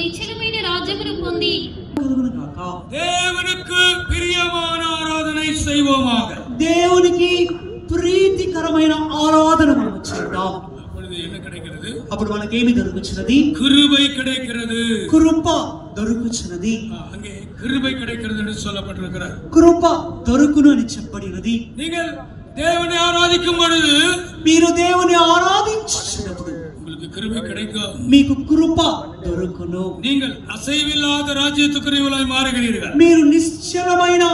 నిశ్చలమైన రాజ్యమును పొంది దేవునికి ప్రియమైన ఆరాధన செய்வோமாக. దేవునికి ప్రీతికరమైన ఆరాధన మనం చేద్దాం. అప్పుడు என்ன கிடைக்கிறது? అప్పుడు మనకేమి దొరుకుచున్నది? கிருபை கிடைக்கிறது. కృప దొరుకుచున్నది. அங்கே கிருபை கிடைக்கிறது என்று சொல்லப்பட்டிருக்கிறது. కృప దొరుకును అని చెప్పబడినది. நீங்கள் தேவனை ஆராதிக்கும் பொழுது, మీరు దేవుని ఆరాధించుచున్నప్పుడు உங்களுக்கு கிருபை கிடைக்கும். మీకు కృప దొరుకును. நீங்கள் అసైవిల్లాத రాజ్యத்துக்குரியவர்களாய் మారుகிறீர்கள். మీరు నిశ్చలమైన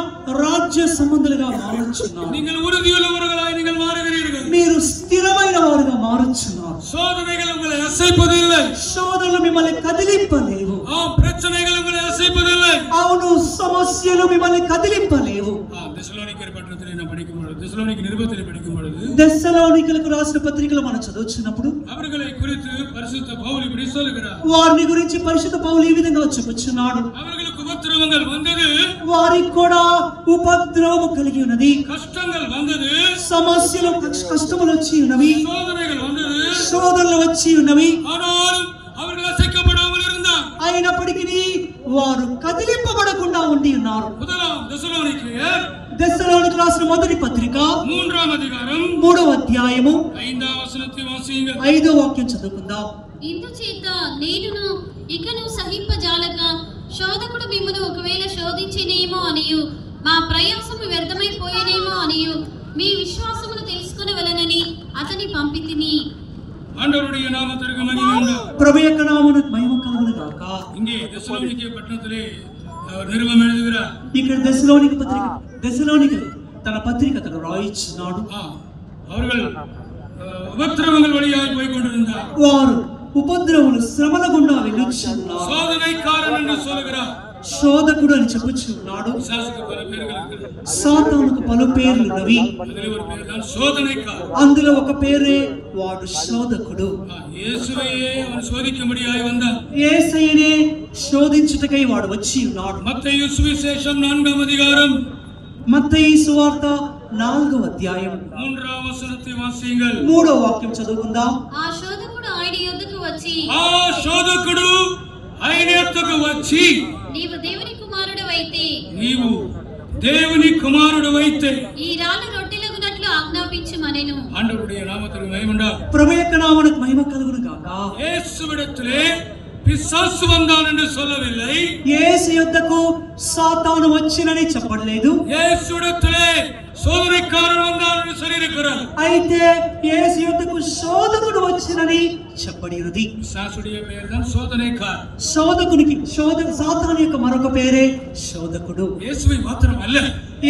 రాజ్య సంబంధులుగా మారుచున్నారు. நீங்கள் உறுதியுள்ளவர்களாய் நீங்கள் మారుகிறீர்கள். మీరు స్థిరమైన వారుగా మారుచున్నారు. சோதனைகள் உங்களை அசைப்பதில்லை. శోధనలు మిమ్మల్ని కదిలింపలేవు. பிரச்சனைகள் உங்களை அசைப்பதில்லை. అవును, సమస్యలు మిమ్మల్ని కదిలింపలేవు. தெசலோனிக்கர் పత్రికలో நான் படிக்கும் பொழுது, தெசலோனிக்க నిருபத்திலே படிக்கும் பொழுது, దెస్సలోనికలకు రాసిన పత్రికలో మనం చదువుతున్నప్పుడు அவர்களை குறித்து பரிசுத்த பவுல் இப்படி சொல்லுகிறார். వారిని గురించి పరిశుద్ధ పౌలు ఈ విధంగా చెప్పుచున్నాడు. அவர்களுக்கு உபத்திரவங்கள் வந்தது, వారికి కూడా ఉపద్రవము కలిగి ఉన్నది. కష్టங்கள் வந்தது, సమస్యలు కష్టములు వచ్చి ఉన్నవి. சோதனைகள் வந்தது, శోధనలు వచ్చి ఉన్నవి. ஆனாலும் அவர்கள் அசைக்கப்படாமல் இருந்தார். అయినప్పటికీ వారు కదిలింపబడకుండా ఉండి ఉన్నారు. முதலாம் தெசலோனிக்கேயர் దెస్సలోనికి రాసిన మొదటి పత్రిక 3వ అధ్యాయం 3వ అధ్యాయము 5వ వచనத்தை వాసింగ. 5వ వాక్యం చదువుకుందాం. ఇందుచేత నేనును ఇకను సహింపజాలక శోధకుడు మిమ్మును ఒకవేళ శోధించినేమో అనియు మా ప్రయాసము వ్యర్థమైపోయేనేమో అనియు మీ విశ్వాసమును తెలుసుకొనవలెనని అతని పంపితిని. ஆண்டவருடைய நாமத்திற்கு மகிமை உண்டாகட்டும். ప్రభు యొక్క నామమునకు మహిమ కలుగును గాక. இங்கே தெசலோனிக்கே பட்டணத்திலே நிருபம் எழுதுகிறார். ఇక్కడ దెస్సలోనికలు తన పత్రిక అతను రాయించున్నాడు. அவர்கள் உபத்திரவங்கள் வழியாய் போய் கொண்டிருந்தார். వారు ఉపద్రవములు శ్రమల గుండా వెళ్ళుచున్నారు. சோதனைக்காரன் என்று சொல்லுகிறார். శోధకుడు అని చెప్పుచున్నాడు. பிசாசுக்கு பல பேர்கள் இருக்கிறது. సాతానుకు పలు పేర్లున్నవి. அதிலே ஒரு பேர் தான் சோதனைக்காரன். అందులో ఒక పేరే వాడు శోధకుడు. இயேசுவையே அவன் சோதிக்கும்படியாய் வந்தான். యేసయ్యనే శోధించుటకై వాడు వచ్చి ఉన్నాడు. மத்தேயு சுவிசேஷம் 4వ அதிகாரம் మత్తయి సువార్త 4వ అధ్యాయం 3వ వచనத்தை వాసింగల్. 3వ వాక్యం చదువుకుందాం. ఆ శోధకుడు ఆయన యొద్దకు వచ్చి శోధకుడు ఆయన యొద్దకు వచ్చి నీవు దేవుని కుమారుడవైతే నీవు దేవుని కుమారుడవైతే ఈ రాళ్ళు రొట్టెలగునట్లు ఆజ్ఞాపించుమనెను. ஆண்டவருடைய நாமத்திற்கு மகிமை உண்டாகட்டும். ప్రభు యొక్క నామమునకు మహిమ కలుగును గాక. இயேசுவிடத்திலே பிசாசு வந்தான் என்று சொல்லவில்லை. యేసు యొద్దకు సాతాను వచ్చినని చెప్పలేదు. இயேசுவிடத்திலே சோதனைக்காரன் வந்தான் என்று சொல்லியிருக்கிறார். అయితే యేసు యొద్దకు శోధకుడు వచ్చినని చెప్పబడినది. பிசாசுடைய பெயர் தான் சோதனைக்காரன். సాతాను యొక్క మరొక పేరే శోధకుడు. இயேசுவை மாத்திரம் அல்ல,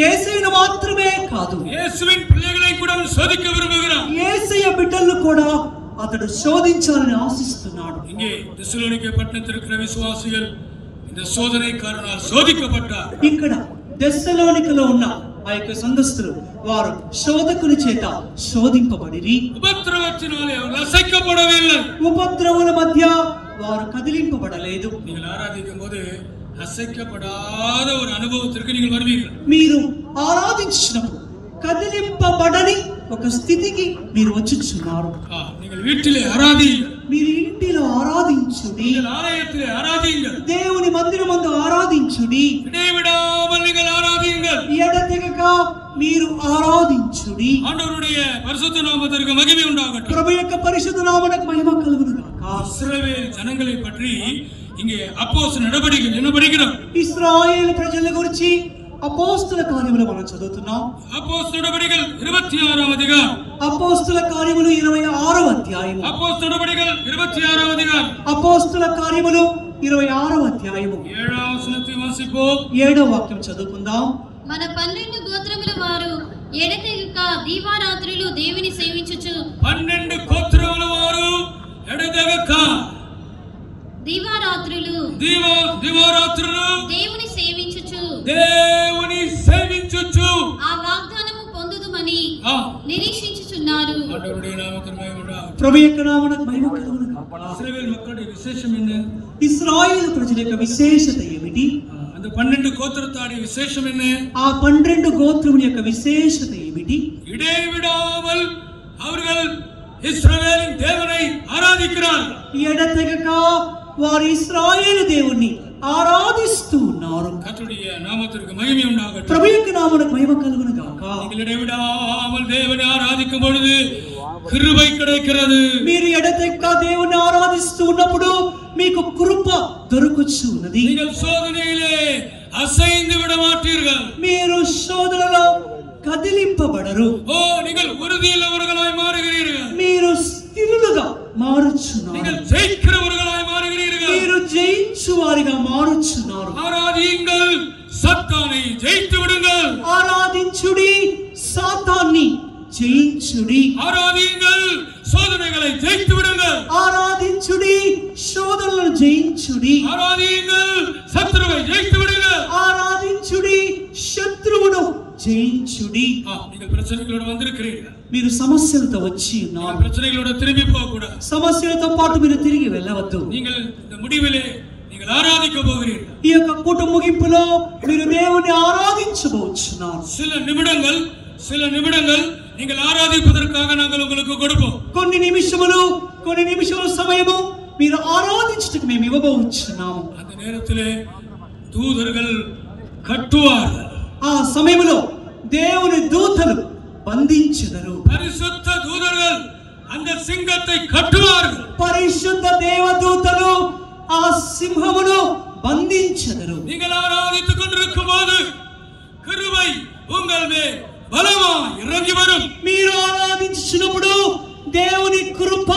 యేసయ్యను మాత్రమే కాదు, இயேசுவின் பிள்ளைகளை கூட அவன் சோதிக்க விரும்புகிறான். యేసయ్య బిడ్డలను కూడా అతడు శోధించాలని ఆశిస్తున్నాడు. இங்கே தெசலோனிக்கே பட்டணத்தில் இருக்கிற விசுவாசிகள் இந்த சோதனைக்காரனால் சோதிக்கப்பட்டார். ఇక్కడ దెస్సలోనికలో ఉన్న ఆ యొక్క సంఘస్థులు వారు శోధకుని చేత శోధింపబడిరి. உபத்திரவத்தினாலே அவர்கள் அசைக்கப்படவில்லை. ఉపద్రవముల మధ్య వారు కదిలింపబడలేదు. நீங்கள் ஆராதிக்கும் போது அசைக்கப்படாத ஒரு அனுபவத்திற்கு நீங்கள் வருவீர்கள். మీరు ఆరాధించినప్పుడు కదిలింపబడని ఒక స్థితికి మీరు వచ్చుచున్నారు. நீங்கள் வீட்டிலே ஆராதியுங்கள், మీరు ఇంటిలో ఆరాధించుడి, நீங்கள் ஆலயத்திலே ஆராதியுங்கள், దేవుని మందిరమందు ఆరాధించుడి, இடைவிடாமல் நீங்கள் ஆராதியுங்கள், ఎడతెగక మీరు ఆరాధించుడి. ஆண்டவருடைய பரிசுத்த நாமத்திற்கு மகிமை உண்டாகட்டும். ప్రభు యొక్క పరిశుద్ధ నామమునకు మహిమ కలుగును గాక. இஸ்ரவேல் ஜனங்களை பற்றி இங்கே அப்போஸ்தலர் நடபடிகள் என்ன படிக்கிறோம்? ఇశ్రాయేలు ప్రజల గురించి అపోస్తల కార్యములు మనం చదువుతున్నాం. அப்போஸ்தலர் நடபடிகள் 26వ அதிகாரம், అపోస్తల కార్యములు 26వ అధ్యాయము, அப்போஸ்தலர் நடபடிகள் 26వ அதிகாரம் అపోస్తల కార్యములు 26వ అధ్యాయము 7వ వచనத்தை వాసిపోం. 7వ వాక్యం చదువుకుందాం. మన 12 గోత్రముల వారు ఎడతెగక దీవారాత్రులు దేవుని సేవించుచు 12 గోత్రముల వారు ఎడతెగక దీవారాత్రులు దేవుని సేవించుచు ఆ వాగ్దానము పొందుదుమని నిరీక్షించుచున్నారు. ప్రభు యొక్క నామమునకు మహిమ కలుగును గాక. இஸ்ரவேல் மக்களுடைய விசேஷம் என்ன? ఇశ్రాయేలు ప్రజల యొక్క విశేషత ఏమిటి? அந்த 12 கோத்திரத்தாருடைய விசேஷம் என்ன? ఆ 12 గోత్రముల యొక్క విశేషత ఏమిటి? இடைவிடாமல் அவர்கள் இஸ்ரவேலின் தேவனை ஆராதிக்கிறார்கள். ఎడతెగక వారు ఇశ్రాయేలు దేవుణ్ణి ఆరాధిస్తూ ఉన్నారు. கர்த்தருடைய நாமத்திற்கு மகிமை உண்டாகட்டும். ప్రభు యొక్క నామమునకు మహిమ కలుగును గాక. நீங்கள் இடைவிடாமல் தேவனை ஆராதிக்கும் பொழுது கிருபை கிடைக்கிறது. మీరు ఎడతెక్క దేవుని ఆరాధిస్తూ ఉన్నప్పుడు మీకు కృప దొరుకుచు ఉన్నది. நீங்கள் சோதனையிலே அசைந்து விட மாட்டீர்கள். మీరు శోధనలో కదిలింపబడరు. ஓ, நீங்கள் உறுதியுள்ளவர்களாய் மாறுகிறீர்கள். మీరు స్థిరులుగా మారుచున్నారు. நீங்கள் ஜெயிக்கிறவர்களாய் மாறுகிறீர்கள். మీరు జయించు వారిగా మారుచున్నారు. ஆராதியுங்கள், சத்தானை ஜெயித்து விடுங்கள். ఆరాధించుడి, సాతాన్ని జయించుడి. ஆராதியுங்கள், சோதனைகளை ஜெயித்து விடுங்கள். ఆరాధించుడి, శోధనలను జయించుడి. ஆராதியுங்கள், சத்துருவை ஜெயித்து விடுங்கள். ఆరాధించుడి, శత్రువును జయించుడి. நீங்கள் பிரச்சனைகளோட வந்திருக்கிறீர்கள். మీరు సమస్యలతో వచ్చి நீங்கள் ఉన్నారు. பிரச்சனைகளோட திரும்பி போக கூடாது. సమస్యలతో పాటు మీరు తిరిగి వెళ్ళవద్దు. நீங்கள் இந்த முடிவிலே நீங்கள் ஆராதிக்க போகிறீர்கள். ఈ యొక్క కూట ముగింపులో మీరు దేవుని ఆరాధించబోచున్నారు. சில நிமிடங்கள் நீங்கள் ஆராதிப்பதற்காக நாங்கள் உங்களுக்கு கொடுப்போம். కొన్ని నిమిషముల సమయము మీరు ఆరాధించుటకు మేము ఇవ్వబోచున్నాము. அந்த நேரத்திலே தூதர்கள் கட்டுவார்கள். ఆ సమయములో దేవుని దూతలు బంధించెదరు. பரிசுத்த தூதர்கள் அந்த சிங்கத்தை கட்டுவார்கள். పరిశుద్ధ దేవదూతలు ఆ సింహమును బంధించెదరు. நீங்கள் ஆராதித்துக் கொண்டிருக்கும் போது கிருபை உங்கள் மேல் பலமாய் இறங்கி வரும். మీరు ఆరాధించుచున్నప్పుడు దేవుని కృప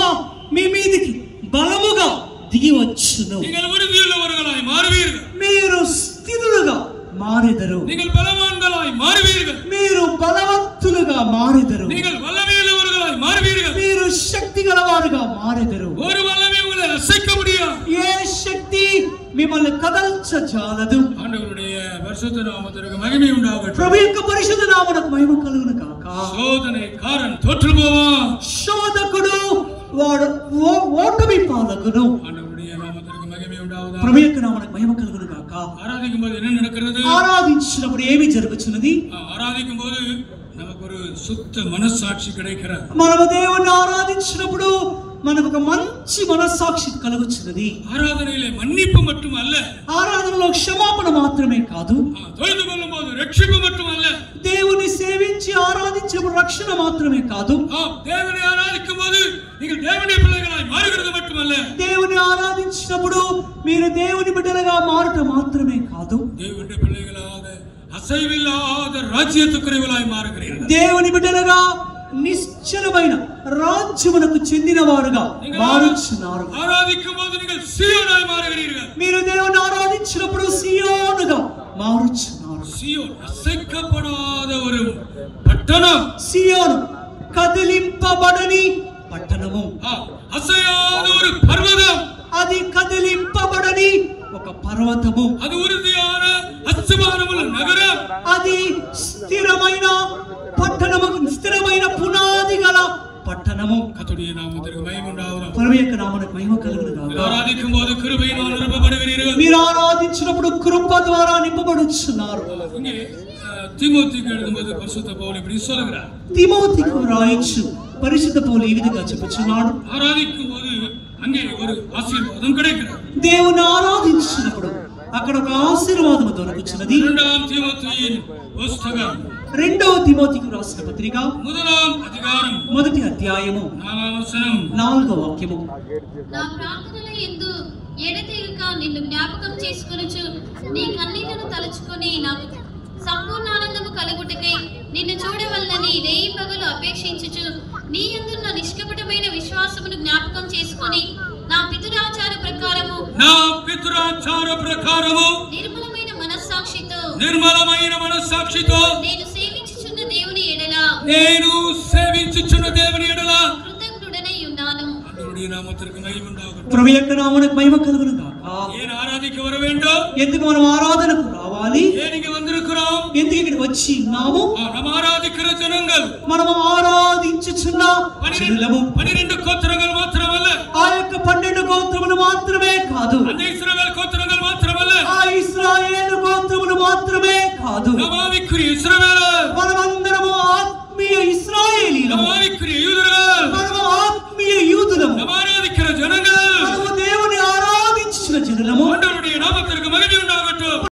మీ మీదికి బలముగా దిగి వచ్చును. நீங்கள் உறுதியுள்ளவர்களாய் மாறுவீர்கள். మీరు స్థిరులుగా మారెదరు. நீங்கள் பலவான்களாய் மாறுவீர்கள். మీరు బలవంతులుగా మారెదరు. நீங்கள் வல்லமையுள்ளவர்களாய் மாறுவீர்கள். మీరు శక్తి గలవారుగా మారెదరు. ஒரு வல்லமை உங்களை அசைக்க முடியாது. ఏ శక్తి మిమ్మల్ని కదల్చజాలదు. ஆண்டவருடைய பரிசுத்த நாமத்திற்கு மகிமை உண்டாகட்டும். ప్రభు యొక్క పరిశుద్ధ నామమునకు మహిమ కలుగును గాక. சோதனைக்காரன் தோற்று போவான். శోధకుడు వాడు ఓటమి పాలకును. ஆண்டவருடைய நாமத்திற்கு மகிமை உண்டாவதாக. ప్రభు యొక్క నామమునకు మహిమ కలుగును గాక. ஆராதிக்கும் போது என்ன நடக்கிறது? ఆరాధించినప్పుడు ఏమి జరుగుచున్నది? ஆராதிக்கும் போது நமக்கு ஒரு சுத்த மனசாட்சி கிடைக்கிறது. మనము దేవుని ఆరాధించినప్పుడు మనకు ఒక మంచి మనస్సాక్షి కలుగుచున్నది. ஆராதனையிலே மன்னிப்பு மட்டுமல்ல, ఆరాధనలో క్షమాపణ మాత్రమే కాదు, தொழுது கொள்ளும் போது ரட்சிப்பு மட்டுமல்ல, దేవుని సేవించి ఆరాధించినప్పుడు రక్షణ మాత్రమే కాదు, தேவனை ஆராதிக்கும் போது நீங்கள் தேவனுடைய பிள்ளைகளாய் மாறுகிறது மட்டுமல்ல, దేవుని ఆరాధించినప్పుడు మీరు దేవుని బిడ్డలుగా మారుట మాత్రమే కాదు, தேவனுடைய பிள்ளைகளாக அசைவில்லாத ராஜ்யத்துக்குரியவர்களாய் மாறுகிறீர்கள். దేవుని బిడ్డలుగా నిశ్చలమైన రాజ్యమునకు చెందిన వారుగా మారుచున్నారు. ఆరాధిக்கும் పోது நீங்கள் సీయోనాய் மாறுகிறீர்கள். మీరు దేవుని ఆరాధించినప్పుడు సియోనుగా మారుచున్నారు. సీయోన్ అసైக்கப்படாத ஒரு పట్టణం. సియోను కదిలింపబడని పట్టణము. అసయాద ஒரு పర్వతం. అది కదిలింపబడని ఒక పర్వతము. అది ఉరుదియాన అస్తమానముల నగరం. అది స్థిరమైన పట్టణము, స్థిరమైన పునాది గల పట్టణము. கர்த்தருடைய நாமத்திற்கு மகிமை உண்டாவதாக. ప్రభువు యొక్క నామమునకు మహిమ కలుగును గాక. ఆరాధిக்கும் పోது கிருபையினால் நிரப்பப்படுகிறீர்கள். మీరు ఆరాధించినప్పుడు కృప ద్వారా నింపబడుచున్నారు. இங்கே தீமோத்தேயுக்கு எழுதும்போது பரிசுத்த பவுல் இப்படி சொல்கிறார். తిమోతికి రాయించు పరిశుద్ధ పౌలు ఈ విధంగా చెప్పుచున్నాడు. ஆராதிக்கும் போது அங்கே ஒரு ஆசீర్వాదం கிடைக்கிறது. దేవుని ఆరాధించినప్పుడు అక్కడ ఒక ఆశీర్వాదము దొరుకుచున్నది. இரண்டாம் தீமோத்தேயுவின் புத்தகம் 2వ తిమోతికి రాసిన పత్రిక 1వ అధికారం 1వ అధ్యాయము 4వ వచనం 4వ వాక్యము. నా ప్రార్థనల యందు ఎడతెగక నిన్ను జ్ఞాపకం చేసుకొనుచు నీ కన్నీళ్లను తలుచుకొని నాకు సంపూర్ణ ఆనందము కలుగుటకై నిన్ను చూడవలనని రేయి పగలు అపేక్షించుచు నీ యందున్న నిష్కపటమైన విశ్వాసమును జ్ఞాపకం చేసుకొని నా పితృాచార ప్రకారము నిర్మలమైన మనస్సాక్షితో నేను సేవించుచున్న దేవుని ఎడల కృతజ్ఞుడనై ఉన్నాను. ప్రభువు యొక్క నామమునకు మహిమ కలుగును గాక. ஏன் ஆராதிக்க வர வேண்டும்? ఎందుకు మనం ఆరాధనకు రావాలి? ஏன் இங்க வந்திருக்கிறோம்? ఎందుకు ఇక్కడ వచ్చి ఉన్నాము? நம்ம ஆராதிக்கிற ஜனங்கள், మనము ఆరాధించుచున్న జనులము 12 గోత్రங்கள் మాత్రమల్ల, ఆ యొక్క 12 గోత్రములు మాత్రమే కాదు, அந்த இஸ்ரவேல் గోత్రங்கள் మాత్రమల్ల, ఆ ఇశ్రాయేలు గోత్రములు మాత్రమే కాదు, నమావిక్కుரிய ఇశ్రాయేలు, మనమందరము ఆత్మీయ ఇశ్రాయేలీలము, నమావిక్కుரிய యూదులు, మనము ఆత్మీయ యూదులము, ఆరాధిக்கிற జనங்கள், మనము దేవుని ఆరాధించు ஆண்டவருடைய நாமத்திற்கு மகிமை